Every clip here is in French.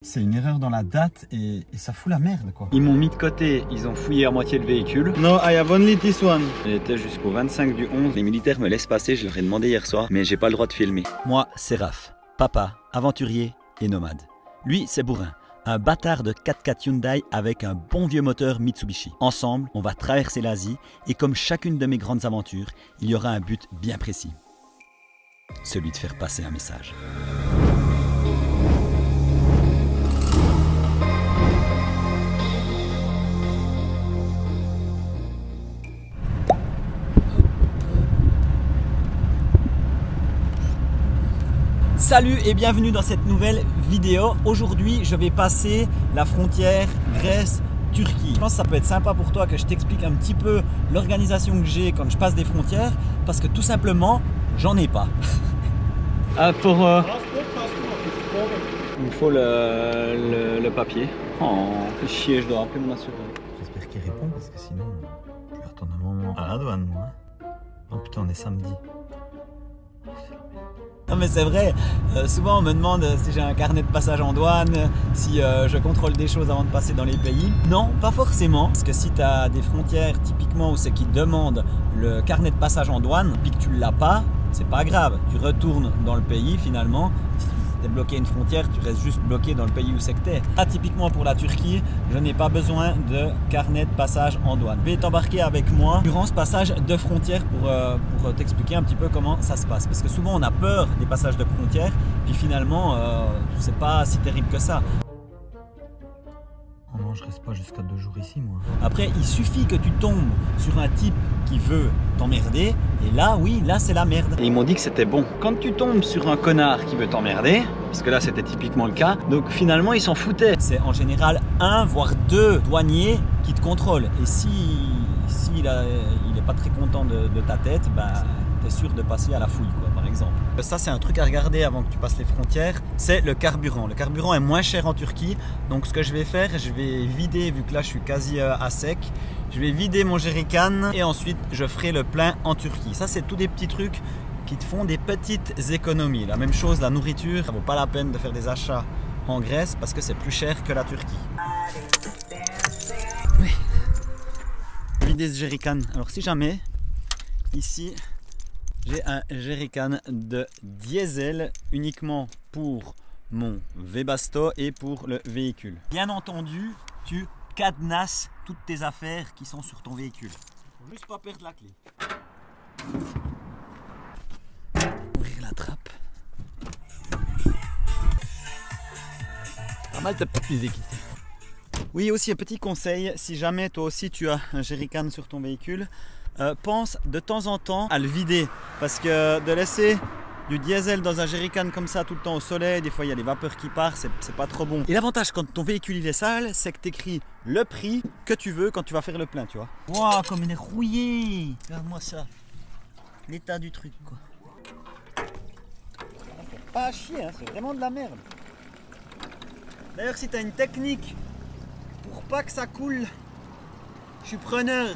C'est une erreur dans la date et ça fout la merde quoi. Ils m'ont mis de côté, ils ont fouillé à moitié le véhicule. No, I have only this one. J'étais jusqu'au 25 du 11. Les militaires me laissent passer, je leur ai demandé hier soir, mais j'ai pas le droit de filmer. Moi, c'est Raph, papa, aventurier et nomade. Lui, c'est Bourrin, un bâtard de 4x4 Hyundai avec un bon vieux moteur Mitsubishi. Ensemble, on va traverser l'Asie et comme chacune de mes grandes aventures, il y aura un but bien précis. Celui de faire passer un message. Salut et bienvenue dans cette nouvelle vidéo. Aujourd'hui, je vais passer la frontière Grèce-Turquie. Je pense que ça peut être sympa pour toi que je t'explique un petit peu l'organisation que j'ai quand je passe des frontières parce que tout simplement, j'en ai pas. Ah, il me faut le papier. Oh, fait chier, je dois appeler mon assureur. J'espère qu'il répond parce que sinon, je vais attendre un moment à la douane moi. Oh putain, on est samedi. Non mais c'est vrai, souvent on me demande si j'ai un carnet de passage en douane, si je contrôle des choses avant de passer dans les pays. Non, pas forcément, parce que si tu as des frontières typiquement où c'est qui demandent le carnet de passage en douane, puis que tu ne l'as pas, c'est pas grave, tu retournes dans le pays finalement. Si tu es bloqué à une frontière, tu restes juste bloqué dans le pays où c'est que tu es. Là, typiquement pour la Turquie, je n'ai pas besoin de carnet de passage en douane. Je vais t'embarquer avec moi durant ce passage de frontière pour t'expliquer un petit peu comment ça se passe. Parce que souvent on a peur des passages de frontière, puis finalement c'est pas si terrible que ça. Oh non, je reste pas jusqu'à 2 jours ici moi. Après, il suffit que tu tombes sur un type qui veut t'emmerder, et là, oui, là c'est la merde. Et ils m'ont dit que c'était bon. Quand tu tombes sur un connard qui veut t'emmerder, parce que là c'était typiquement le cas, donc finalement ils s'en foutaient. C'est en général 1 voire 2 douaniers qui te contrôlent. Et il est pas très content de ta tête, bah, tu es sûr de passer à la fouille, quoi, par exemple. Ça, c'est un truc à regarder avant que tu passes les frontières, c'est le carburant. Le carburant est moins cher en Turquie, donc ce que je vais faire, je vais vider, vu que là je suis quasi à sec, je vais vider mon jerrycan et ensuite je ferai le plein en Turquie. Ça, c'est tous des petits trucs qui te font des petites économies. La même chose, la nourriture, ça vaut pas la peine de faire des achats en Grèce parce que c'est plus cher que la Turquie. Oui. Vider ce jerrycan. Alors si jamais, ici, j'ai un jerrycan de diesel uniquement pour mon Webasto et pour le véhicule. Bien entendu, tu cadenasses toutes tes affaires qui sont sur ton véhicule. Faut juste pas perdre la clé. Ouvrir la trappe. Pas mal de petites musiques ici. Oui, aussi un petit conseil, si jamais toi aussi tu as un jerrycan sur ton véhicule, pense de temps en temps à le vider, parce que de laisser du diesel dans un jerrycan comme ça tout le temps au soleil, des fois il y a des vapeurs qui partent, c'est pas trop bon. Et l'avantage quand ton véhicule il est sale, c'est que tu écris le prix que tu veux quand tu vas faire le plein, tu vois. Waouh, comme il est rouillé! Regarde-moi ça, l'état du truc quoi. Pas à chier, hein, c'est vraiment de la merde. D'ailleurs, si tu as une technique pour pas que ça coule, je suis preneur.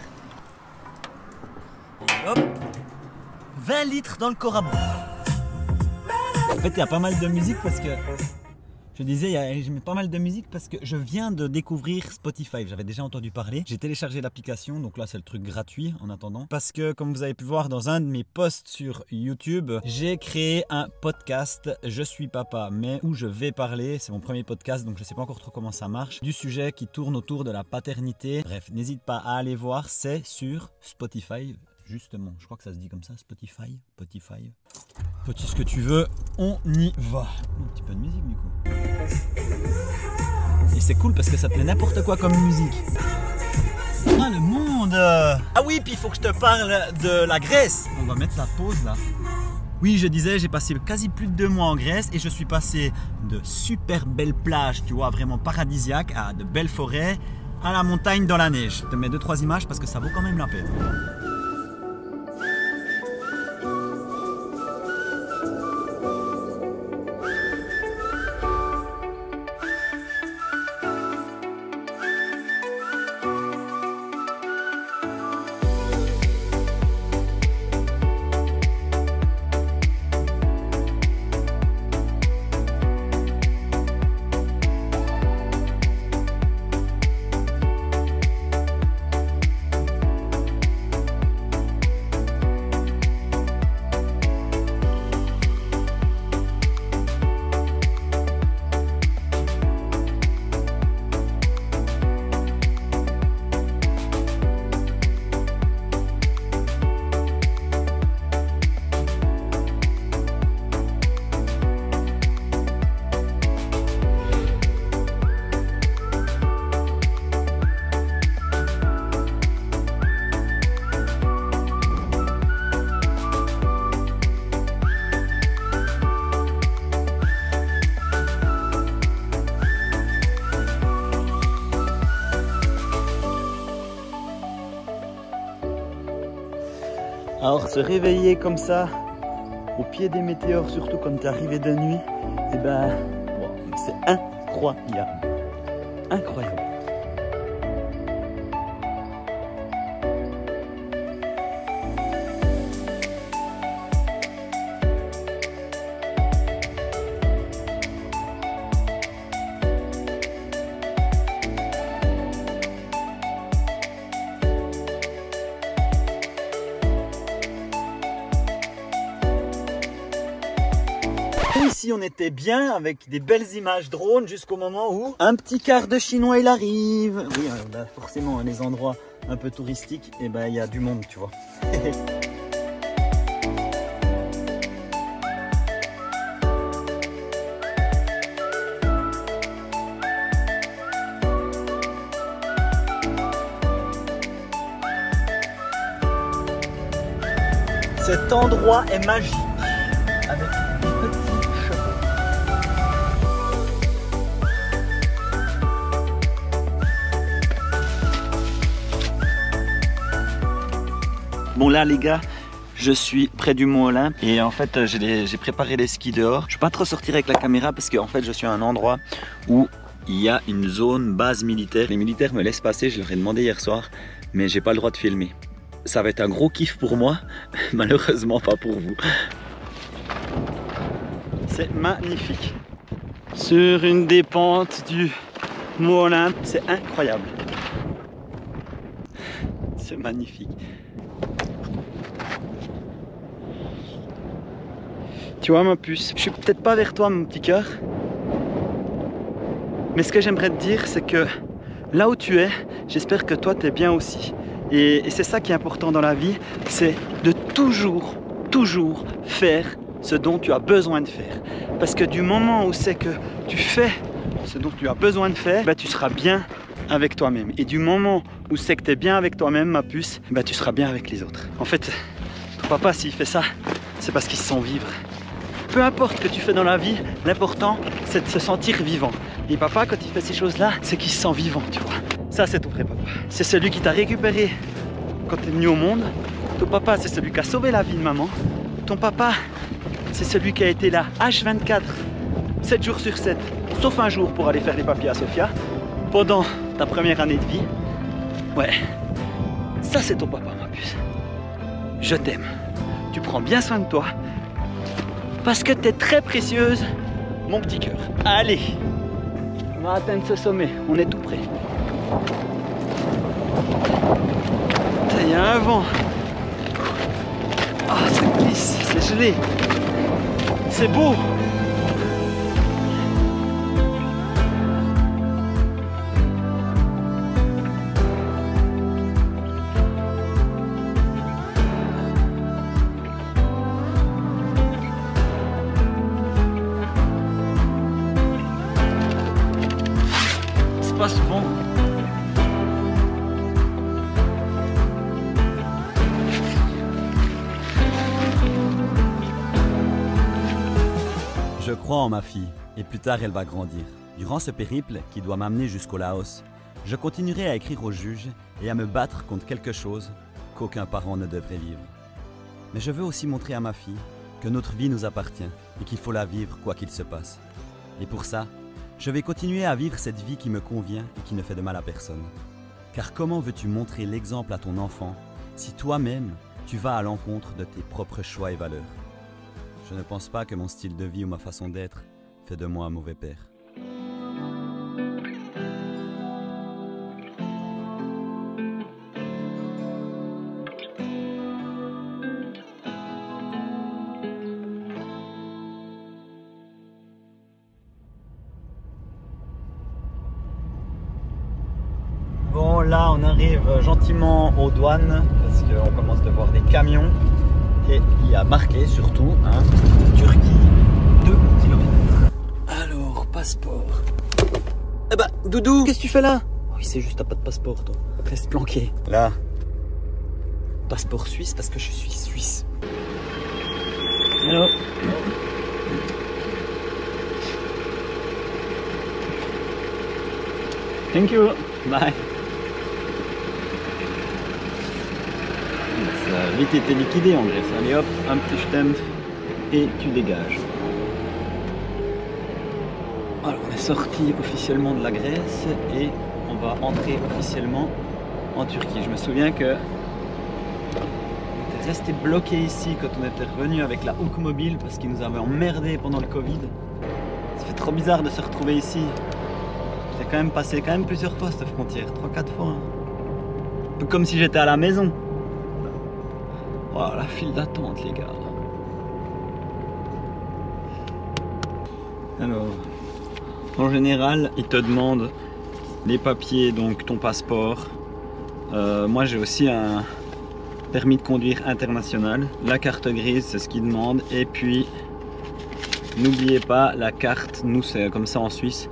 Et hop, 20 litres dans le corps à bout. En fait, il y a pas mal de musique parce que je disais, je mets pas mal de musique parce que je viens de découvrir Spotify. J'avais déjà entendu parler. J'ai téléchargé l'application, donc là c'est le truc gratuit en attendant. Parce que comme vous avez pu voir dans un de mes posts sur YouTube, j'ai créé un podcast, Je suis papa, mais où je vais parler, c'est mon premier podcast, donc je sais pas encore trop comment ça marche, du sujet qui tourne autour de la paternité. Bref, n'hésite pas à aller voir, c'est sur Spotify. Justement, je crois que ça se dit comme ça, Spotify. Petit ce que tu veux, on y va. Un petit peu de musique du coup. Et c'est cool parce que ça te met n'importe quoi comme musique. Ah le monde! Ah oui, puis il faut que je te parle de la Grèce. On va mettre la pause là. Oui, je disais, j'ai passé quasi plus de 2 mois en Grèce et je suis passé de super belles plages, tu vois, vraiment paradisiaques, à de belles forêts, à la montagne dans la neige. Je te mets 2-3 images parce que ça vaut quand même la peine. Alors se réveiller comme ça, au pied des météores, surtout quand tu es arrivé de nuit, et ben, wow, c'est incroyable. Incroyable. Ici on était bien avec des belles images drone jusqu'au moment où un petit quart de chinois il arrive. Oui, bah forcément les endroits un peu touristiques, et ben il y a du monde, tu vois. Cet endroit est magique avec des petits chevaux. Bon là les gars, je suis près du Mont Olympe et en fait j'ai préparé les skis dehors. Je ne vais pas trop sortir avec la caméra parce que en fait je suis à un endroit où il y a une zone base militaire. Les militaires me laissent passer, je leur ai demandé hier soir, mais j'ai pas le droit de filmer. Ça va être un gros kiff pour moi, malheureusement pas pour vous. C'est magnifique. Sur une des pentes du Mont Olympe, c'est incroyable. C'est magnifique. Tu vois ma puce, je suis peut-être pas vers toi mon petit cœur, mais ce que j'aimerais te dire c'est que là où tu es, j'espère que toi tu es bien aussi. Et c'est ça qui est important dans la vie, c'est de toujours faire ce dont tu as besoin de faire. Parce que du moment où c'est que tu fais ce dont tu as besoin de faire, bah, tu seras bien avec toi-même. Et du moment où c'est que tu es bien avec toi-même, ma puce, bah, tu seras bien avec les autres. En fait, ton papa s'il fait ça, c'est parce qu'il se sent vivre. Peu importe ce que tu fais dans la vie, l'important c'est de se sentir vivant. Et papa, quand il fait ces choses-là, c'est qu'il se sent vivant, tu vois. Ça, c'est ton vrai papa. C'est celui qui t'a récupéré quand tu es venu au monde. Ton papa, c'est celui qui a sauvé la vie de maman. Ton papa, c'est celui qui a été là H24, 7 jours sur 7, sauf un jour pour aller faire les papiers à Sofia, pendant ta première année de vie. Ouais, ça c'est ton papa, ma puce. Je t'aime. Tu prends bien soin de toi. Parce que tu es très précieuse, mon petit cœur. Allez, on va atteindre ce sommet, on est tout près. Il y a un vent. Ah, ça glisse, c'est gelé. C'est beau. C'est pas souvent. Je crois en ma fille, et plus tard elle va grandir. Durant ce périple, qui doit m'amener jusqu'au Laos, je continuerai à écrire aux juges et à me battre contre quelque chose qu'aucun parent ne devrait vivre. Mais je veux aussi montrer à ma fille que notre vie nous appartient et qu'il faut la vivre quoi qu'il se passe. Et pour ça, je vais continuer à vivre cette vie qui me convient et qui ne fait de mal à personne. Car comment veux-tu montrer l'exemple à ton enfant si toi-même, tu vas à l'encontre de tes propres choix et valeurs? Je ne pense pas que mon style de vie ou ma façon d'être fait de moi un mauvais père. Bon, là on arrive gentiment aux douanes parce qu'on commence à voir des camions et il y a marqué surtout Turquie 2 km. Alors, passeport. Eh bah, Doudou, qu'est-ce que tu fais là? Oui, c'est juste, t'as pas de passeport toi. Reste planqué. Là, passeport suisse parce que je suis suisse. Hello. Thank you. Bye. vite été liquidé en Grèce. Allez hop, un petit schtempf et tu dégages. Alors on est sorti officiellement de la Grèce et on va entrer officiellement en Turquie. Je me souviens que on était resté bloqué ici quand on était revenu avec la Hook Mobile parce qu'ils nous avaient emmerdé pendant le Covid. Ça fait trop bizarre de se retrouver ici. J'ai quand même passé plusieurs fois cette frontière, 3-4 fois. Hein. Un peu comme si j'étais à la maison. Voilà, la file d'attente les gars. Alors, en général, ils te demandent les papiers, donc ton passeport. Moi j'ai aussi un permis de conduire international. La carte grise, c'est ce qu'ils demandent. Et puis, n'oubliez pas la carte, nous c'est comme ça en Suisse.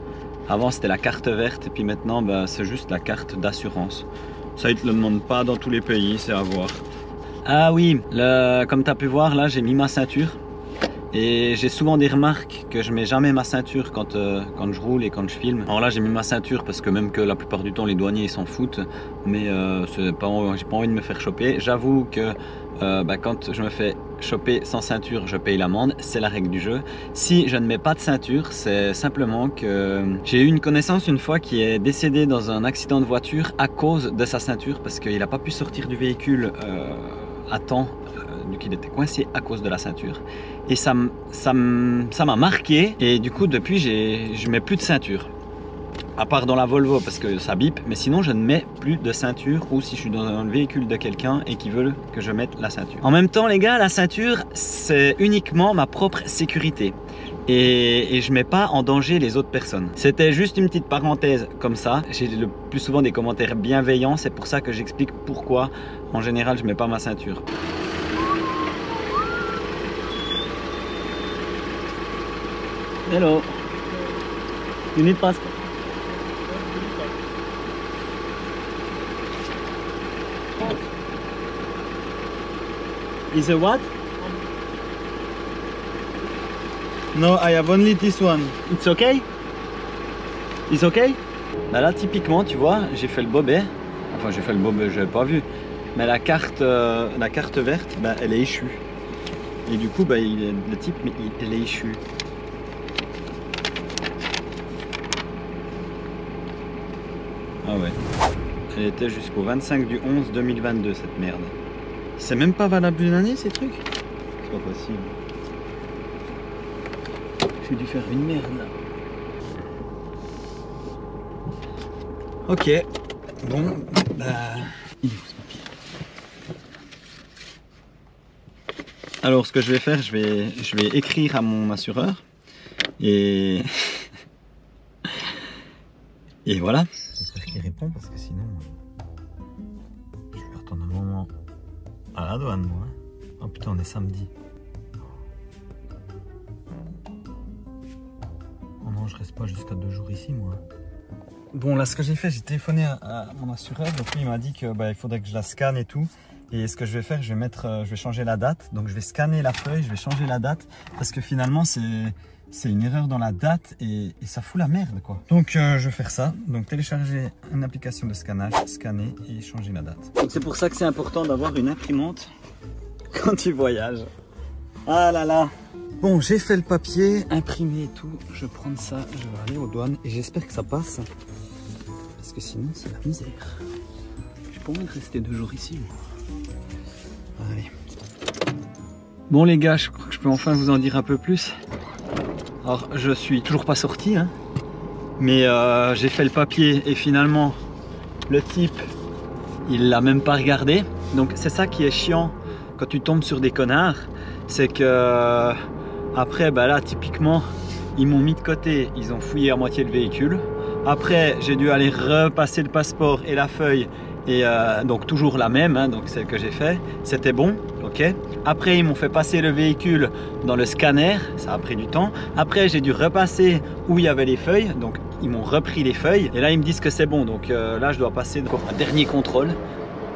Avant c'était la carte verte et puis maintenant bah, c'est juste la carte d'assurance. Ça ils te le demandent pas dans tous les pays, c'est à voir. Ah oui, comme tu as pu voir là j'ai mis ma ceinture. Et j'ai souvent des remarques que je mets jamais ma ceinture quand je roule et quand je filme. Alors là j'ai mis ma ceinture parce que même que la plupart du temps les douaniers ils s'en foutent. Mais j'ai pas envie de me faire choper. J'avoue que quand je me fais choper sans ceinture je paye l'amende. C'est la règle du jeu. Si je ne mets pas de ceinture c'est simplement que j'ai eu une connaissance une fois qui est décédé dans un accident de voiture à cause de sa ceinture. Parce qu'il n'a pas pu sortir du véhicule à temps. Donc il était coincé à cause de la ceinture et ça m'a marqué et du coup depuis je mets plus de ceinture à part dans la Volvo parce que ça bip, mais sinon je ne mets plus de ceinture ou si je suis dans le véhicule de quelqu'un et qui veut que je mette la ceinture. En même temps les gars, la ceinture c'est uniquement ma propre sécurité et je mets pas en danger les autres personnes. C'était juste une petite parenthèse comme ça. J'ai le plus souvent des commentaires bienveillants, c'est pour ça que j'explique pourquoi en général je mets pas ma ceinture. Hello. You need passport? Is a what? No, I have only this one. It's okay? It's okay? Bah là typiquement tu vois, j'ai fait le bobet. Enfin j'ai fait le bobet, je l'avais pas vu. Mais la carte verte, bah, elle est échue. Et du coup bah, le type elle est échue. Ah ouais, elle était jusqu'au 25 du 11 2022 cette merde. C'est même pas valable une année ces trucs? C'est pas possible. J'ai dû faire une merde là. Ok, bon, bah... Il est où ce papier? Alors ce que je vais faire, je vais écrire à mon assureur et... et voilà. J'espère qu'il répond parce que sinon je vais attendre un moment à la douane moi. Oh putain on est samedi. Oh non je reste pas jusqu'à 2 jours ici moi. Bon là ce que j'ai fait, j'ai téléphoné à mon assureur, donc lui il m'a dit que il faudrait que je la scanne et tout. Et ce que je vais faire, je vais changer la date. Donc je vais scanner la feuille, je vais changer la date parce que finalement c'est une erreur dans la date et ça fout la merde quoi. Donc je vais faire ça, donc télécharger une application de scannage, scanner et changer la date. Donc c'est pour ça que c'est important d'avoir une imprimante quand tu voyages. Ah là là. Bon j'ai fait le papier, imprimé et tout, je vais prendre ça, je vais aller aux douanes et j'espère que ça passe. Parce que sinon c'est la misère. J'ai pas envie de rester 2 jours ici. Allez. Bon les gars, je crois que je peux enfin vous en dire un peu plus. Alors je suis toujours pas sorti hein, mais j'ai fait le papier et finalement le type il l'a même pas regardé. Donc c'est ça qui est chiant quand tu tombes sur des connards, c'est que après bah là typiquement ils m'ont mis de côté, ils ont fouillé à moitié le véhicule. Après j'ai dû aller repasser le passeport et la feuille et donc toujours la même hein, donc celle que j'ai fait, c'était bon, ok. Après ils m'ont fait passer le véhicule dans le scanner, ça a pris du temps. Après j'ai dû repasser où il y avait les feuilles, donc ils m'ont repris les feuilles et là ils me disent que c'est bon. Donc là je dois passer encore un dernier contrôle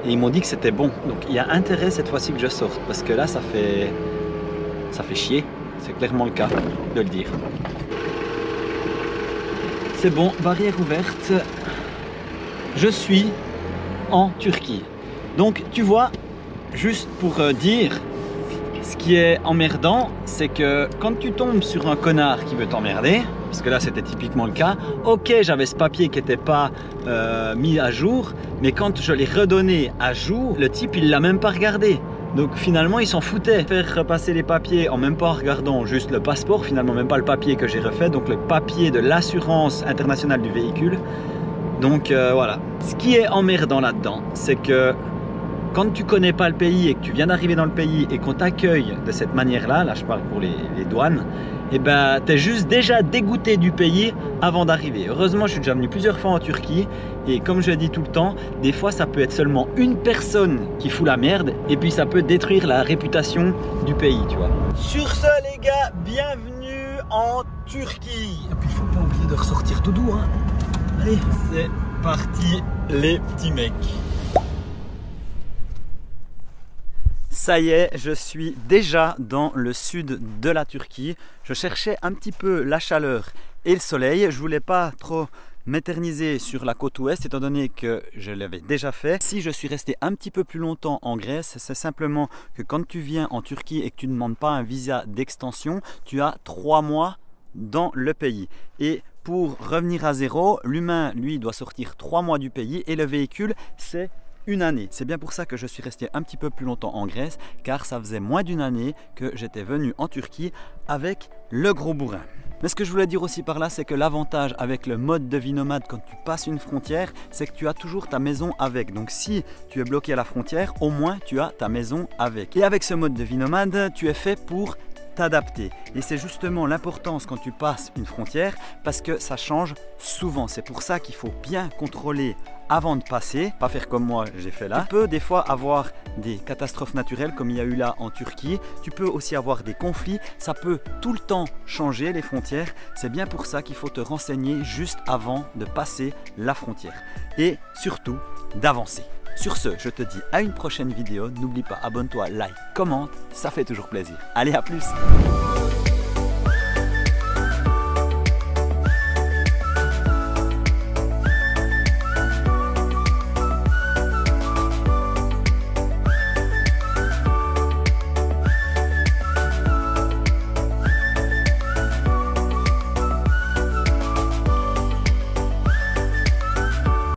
et ils m'ont dit que c'était bon. Donc il y a intérêt cette fois-ci que je sorte parce que là ça fait chier, c'est clairement le cas de le dire. C'est bon, barrière ouverte, je suis en Turquie. Donc tu vois, juste pour dire, ce qui est emmerdant, c'est que quand tu tombes sur un connard qui veut t'emmerder, parce que là c'était typiquement le cas, ok j'avais ce papier qui n'était pas mis à jour, mais quand je l'ai redonné à jour, le type il l'a même pas regardé. Donc finalement il s'en foutait. Faire repasser les papiers en même pas en regardant juste le passeport, finalement même pas le papier que j'ai refait, donc le papier de l'assurance internationale du véhicule. Donc voilà. Ce qui est emmerdant là-dedans, c'est que quand tu connais pas le pays et que tu viens d'arriver dans le pays et qu'on t'accueille de cette manière-là, là je parle pour les douanes, et ben tu es juste déjà dégoûté du pays avant d'arriver. Heureusement, je suis déjà venu plusieurs fois en Turquie et comme je dis tout le temps, des fois ça peut être seulement une personne qui fout la merde et puis ça peut détruire la réputation du pays, tu vois. Sur ce les gars, bienvenue en Turquie. Et puis il faut pas oublier de ressortir doudou hein. Allez, c'est parti les petits mecs. Ça y est, je suis déjà dans le sud de la Turquie. Je cherchais un petit peu la chaleur et le soleil. Je voulais pas trop m'éterniser sur la côte ouest étant donné que je l'avais déjà fait. Si je suis resté un petit peu plus longtemps en Grèce, c'est simplement que quand tu viens en Turquie et que tu ne demandes pas un visa d'extension, tu as 3 mois dans le pays. Et pour revenir à zéro, l'humain, lui, doit sortir 3 mois du pays et le véhicule, c'est 1 année. C'est bien pour ça que je suis resté un petit peu plus longtemps en Grèce, car ça faisait moins d'1 année que j'étais venu en Turquie avec le gros bourrin. Mais ce que je voulais dire aussi par là, c'est que l'avantage avec le mode de vie nomade quand tu passes une frontière, c'est que tu as toujours ta maison avec. Donc si tu es bloqué à la frontière, au moins tu as ta maison avec. Et avec ce mode de vie nomade, tu es fait pour t'adapter. Et c'est justement l'importance quand tu passes une frontière parce que ça change souvent. C'est pour ça qu'il faut bien contrôler avant de passer, pas faire comme moi j'ai fait là. Tu peux des fois avoir des catastrophes naturelles comme il y a eu là en Turquie. Tu peux aussi avoir des conflits. Ça peut tout le temps changer les frontières. C'est bien pour ça qu'il faut te renseigner juste avant de passer la frontière. Et surtout d'avancer. Sur ce, je te dis à une prochaine vidéo. N'oublie pas, abonne-toi, like, commente, ça fait toujours plaisir. Allez, à plus!